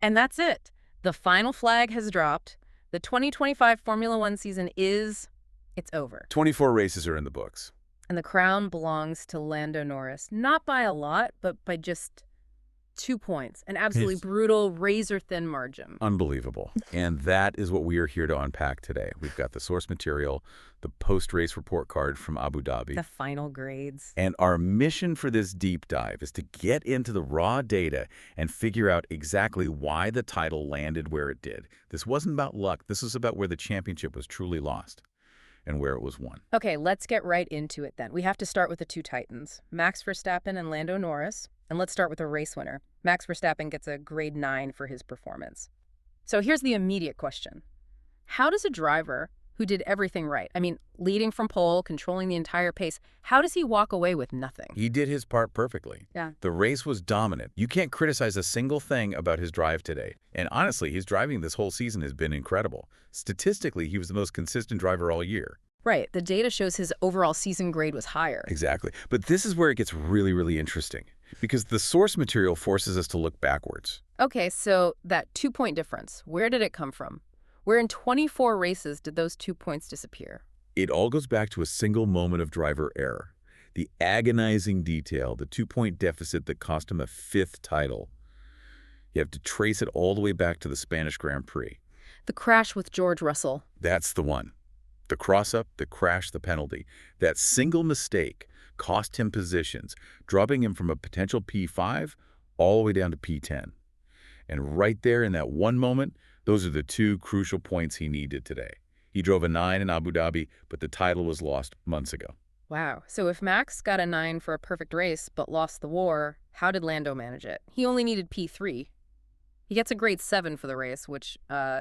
And that's it. The final flag has dropped. The 2025 Formula One season it's over. 24 races are in the books. And the crown belongs to Lando Norris. Not by a lot, but by just 2 points. An absolutely brutal, razor-thin margin. Unbelievable. And that is what we are here to unpack today. We've got the source material, the post-race report card from Abu Dhabi. The final grades. And our mission for this deep dive is to get into the raw data and figure out exactly why the title landed where it did. This wasn't about luck. This was about where the championship was truly lost and where it was won. Okay, let's get right into it then. We have to start with the two titans, Max Verstappen and Lando Norris. And let's start with the race winner. Max Verstappen gets a grade 9 for his performance. So here's the immediate question. How does a driver who did everything right, I mean, leading from pole, controlling the entire pace, how does he walk away with nothing? He did his part perfectly. Yeah. The race was dominant. You can't criticize a single thing about his drive today. And honestly, his driving this whole season has been incredible. Statistically, he was the most consistent driver all year. Right. The data shows his overall season grade was higher. Exactly. But this is where it gets really, really interesting, because the source material forces us to look backwards. Okay, so that 2-point difference, where did it come from? Where in 24 races did those 2 points disappear? It all goes back to a single moment of driver error. The agonizing detail, the 2-point deficit that cost him a 5th title. You have to trace it all the way back to the Spanish Grand Prix. The crash with George Russell. That's the one. The cross-up, the crash, the penalty. That single mistake cost him positions, dropping him from a potential P5 all the way down to P10. And right there in that one moment, those are the 2 crucial points he needed today. He drove a 9 in Abu Dhabi, but the title was lost months ago. Wow. So if Max got a 9 for a perfect race but lost the war, how did Lando manage it? He only needed P3. He gets a grade 7 for the race, which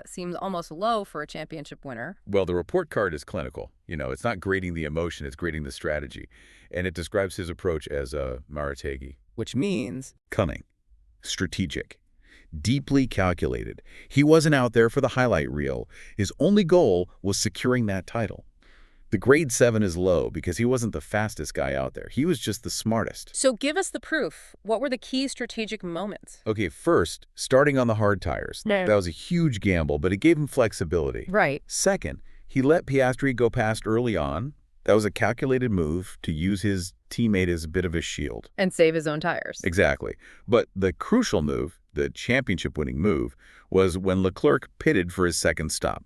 seems almost low for a championship winner. Well, the report card is clinical. You know, it's not grading the emotion, it's grading the strategy. And it describes his approach as Marategi. Which means? Cunning, strategic, deeply calculated. He wasn't out there for the highlight reel. His only goal was securing that title. The grade 7 is low because he wasn't the fastest guy out there. He was just the smartest. So give us the proof. What were the key strategic moments? Okay, first, starting on the hard tires. No. That was a huge gamble, but it gave him flexibility. Right. Second, he let Piastri go past early on. That was a calculated move to use his teammate as a bit of a shield. And save his own tires. Exactly. But the crucial move, the championship-winning move, was when Leclerc pitted for his second stop.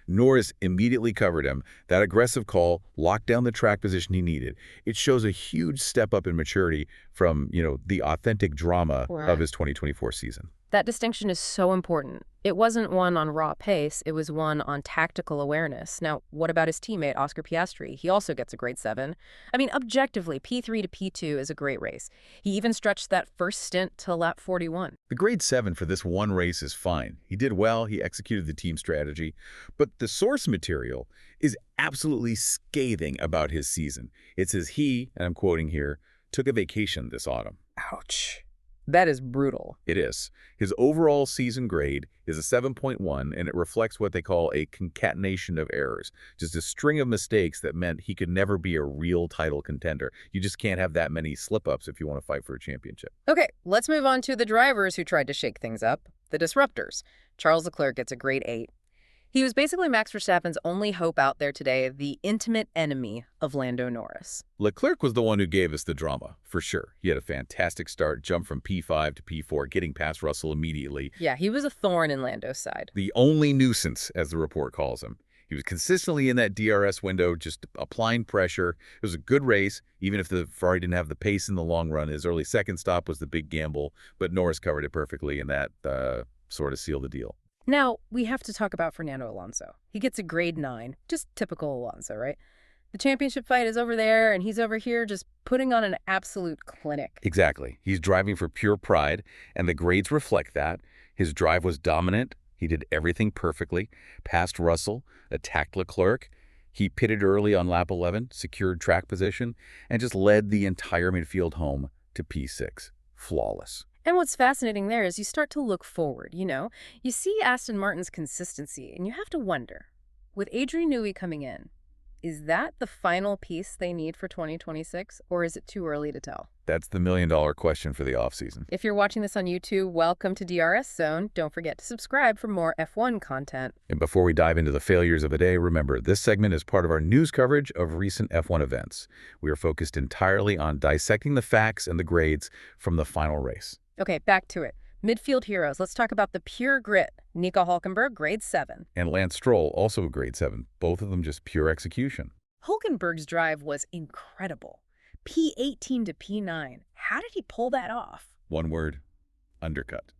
Norris immediately covered him. That aggressive call locked down the track position he needed. It shows a huge step up in maturity from, the authentic drama of his 2024 season. That distinction is so important. It wasn't one on raw pace, it was one on tactical awareness. Now, what about his teammate, Oscar Piastri? He also gets a grade 7. I mean, objectively, P3 to P2 is a great race. He even stretched that first stint to lap 41. The grade 7 for this one race is fine. He did well, he executed the team strategy, but the source material is absolutely scathing about his season. It says he, and I'm quoting here, took a vacation this autumn. Ouch. That is brutal. It is. His overall season grade is a 7.1, and it reflects what they call a concatenation of errors, just a string of mistakes that meant he could never be a real title contender. You just can't have that many slip-ups if you want to fight for a championship. Okay, let's move on to the drivers who tried to shake things up, the disruptors. Charles Leclerc gets a grade 8. He was basically Max Verstappen's only hope out there today, the intimate enemy of Lando Norris. Leclerc was the one who gave us the drama, for sure. He had a fantastic start, jumped from P5 to P4, getting past Russell immediately. Yeah, he was a thorn in Lando's side. The only nuisance, as the report calls him. He was consistently in that DRS window, just applying pressure. It was a good race, even if the Ferrari didn't have the pace in the long run. His early second stop was the big gamble, but Norris covered it perfectly, and that sort of sealed the deal. Now, we have to talk about Fernando Alonso. He gets a grade 9, just typical Alonso, right? The championship fight is over there, and he's over here just putting on an absolute clinic. Exactly. He's driving for pure pride, and the grades reflect that. His drive was dominant. He did everything perfectly. Passed Russell, attacked Leclerc. He pitted early on lap 11, secured track position, and just led the entire midfield home to P6. Flawless. And what's fascinating there is you start to look forward, you see Aston Martin's consistency, and you have to wonder, with Adrian Newey coming in, Is that the final piece they need for 2026, or is it too early to tell? That's the million-dollar question for the offseason. If you're watching this on YouTube, welcome to DRS Zone. Don't forget to subscribe for more F1 content. And before we dive into the failures of the day, remember, this segment is part of our news coverage of recent F1 events. We are focused entirely on dissecting the facts and the grades from the final race. Okay, back to it. Midfield heroes. Let's talk about the pure grit. Nico Hülkenberg, grade 7. And Lance Stroll, also a grade 7. Both of them just pure execution. Hülkenberg's drive was incredible. P18 to P9. How did he pull that off? One word, undercut.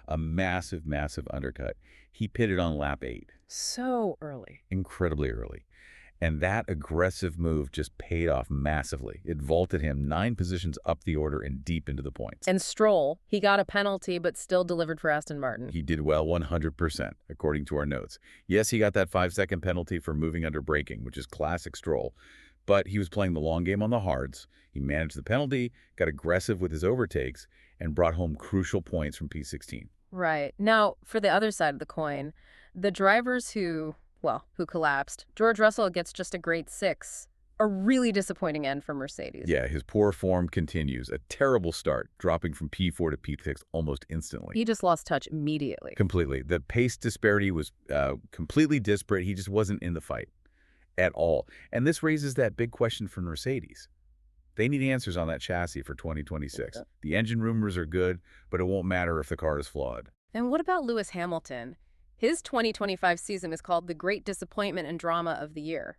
A massive, massive undercut. He pitted on lap 8. So early. Incredibly early. And that aggressive move just paid off massively. It vaulted him 9 positions up the order and deep into the points. And Stroll, he got a penalty but still delivered for Aston Martin. He did well 100%, according to our notes. Yes, he got that 5-second penalty for moving under braking, which is classic Stroll. But he was playing the long game on the hards. He managed the penalty, got aggressive with his overtakes, and brought home crucial points from P16. Right. Now, for the other side of the coin, the drivers who collapsed. George Russell gets just a grade 6. A really disappointing end for Mercedes. Yeah, his poor form continues. A terrible start, dropping from P4 to P6 almost instantly. He just lost touch immediately. Completely. The pace disparity was completely disparate. He just wasn't in the fight at all. And this raises that big question for Mercedes. They need answers on that chassis for 2026. Okay. The engine rumors are good, but it won't matter if the car is flawed. And what about Lewis Hamilton? His 2025 season is called the Great Disappointment and Drama of the Year.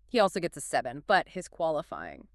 He also gets a 7, but his qualifying,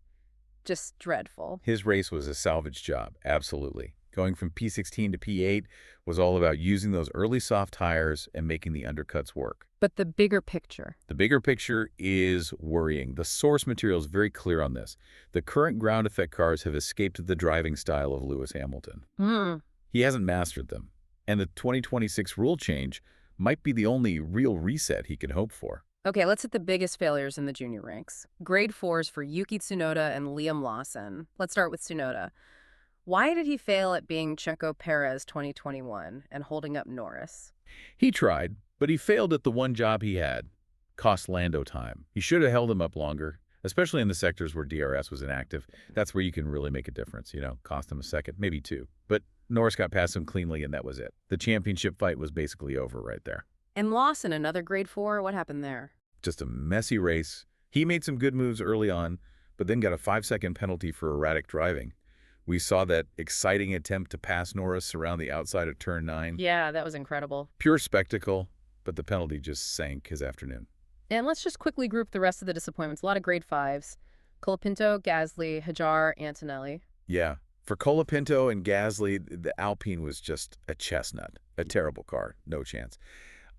just dreadful. His race was a salvage job, absolutely. Going from P16 to P8 was all about using those early soft tires and making the undercuts work. But the bigger picture. The bigger picture is worrying. The source material is very clear on this. The current ground effect cars have escaped the driving style of Lewis Hamilton. He hasn't mastered them. And the 2026 rule change might be the only real reset he can hope for. Okay, let's hit the biggest failures in the junior ranks. Grade 4s for Yuki Tsunoda and Liam Lawson. Let's start with Tsunoda. Why did he fail at being Checo Perez 2021 and holding up Norris? He tried, but he failed at the one job he had. Cost Lando time. He should have held him up longer, especially in the sectors where DRS was inactive. That's where you can really make a difference, cost him a second, maybe 2. But Norris got past him cleanly, and that was it. The championship fight was basically over right there. And Lawson, another grade 4, what happened there? Just a messy race. He made some good moves early on, but then got a 5-second penalty for erratic driving. We saw that exciting attempt to pass Norris around the outside of turn 9. Yeah, that was incredible. Pure spectacle, but the penalty just sank his afternoon. And let's just quickly group the rest of the disappointments. A lot of grade 5s. Colapinto, Gasly, Hajar, Antonelli. Yeah. For Colapinto and Gasly, the Alpine was just a chestnut. A terrible car. No chance.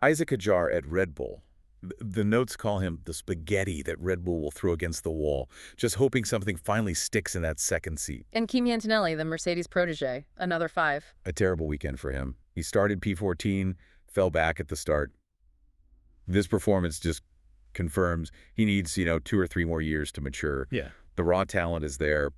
Isaac Hajar at Red Bull. The notes call him the spaghetti that Red Bull will throw against the wall, just hoping something finally sticks in that second seat. And Kimi Antonelli, the Mercedes protege, another 5. A terrible weekend for him. He started P14, fell back at the start. This performance just confirms he needs, 2 or 3 more years to mature. Yeah. The raw talent is there,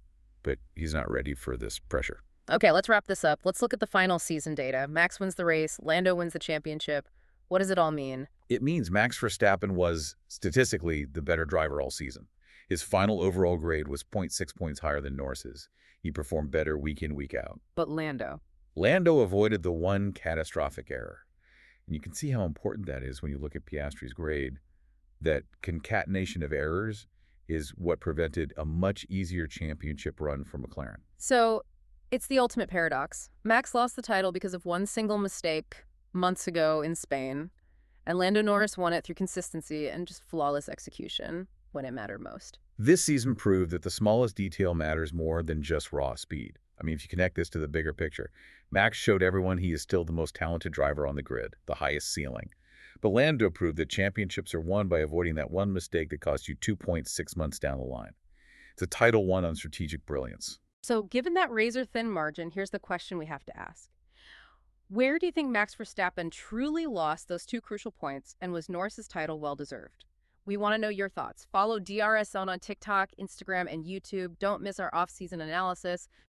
but he's not ready for this pressure. Okay, let's wrap this up. Let's look at the final season data. Max wins the race. Lando wins the championship. What does it all mean? It means Max Verstappen was, statistically, the better driver all season. His final overall grade was 0.6 points higher than Norris's. He performed better week in, week out. But Lando. Lando avoided the one catastrophic error. And you can see how important that is when you look at Piastri's grade. That concatenation of errors is what prevented a much easier championship run for McLaren. So, it's the ultimate paradox. Max lost the title because of one single mistake months ago in Spain, and Lando Norris won it through consistency and just flawless execution when it mattered most. This season proved that the smallest detail matters more than just raw speed. I mean, if you connect this to the bigger picture, Max showed everyone he is still the most talented driver on the grid, the highest ceiling. But Lando proved that championships are won by avoiding that one mistake that cost you 2 points 6 months down the line. It's a title won on strategic brilliance. So given that razor-thin margin, here's the question we have to ask. Where do you think Max Verstappen truly lost those 2 crucial points, and was Norris's title well-deserved? We want to know your thoughts. Follow DRS Zone on TikTok, Instagram, and YouTube. Don't miss our off-season analysis.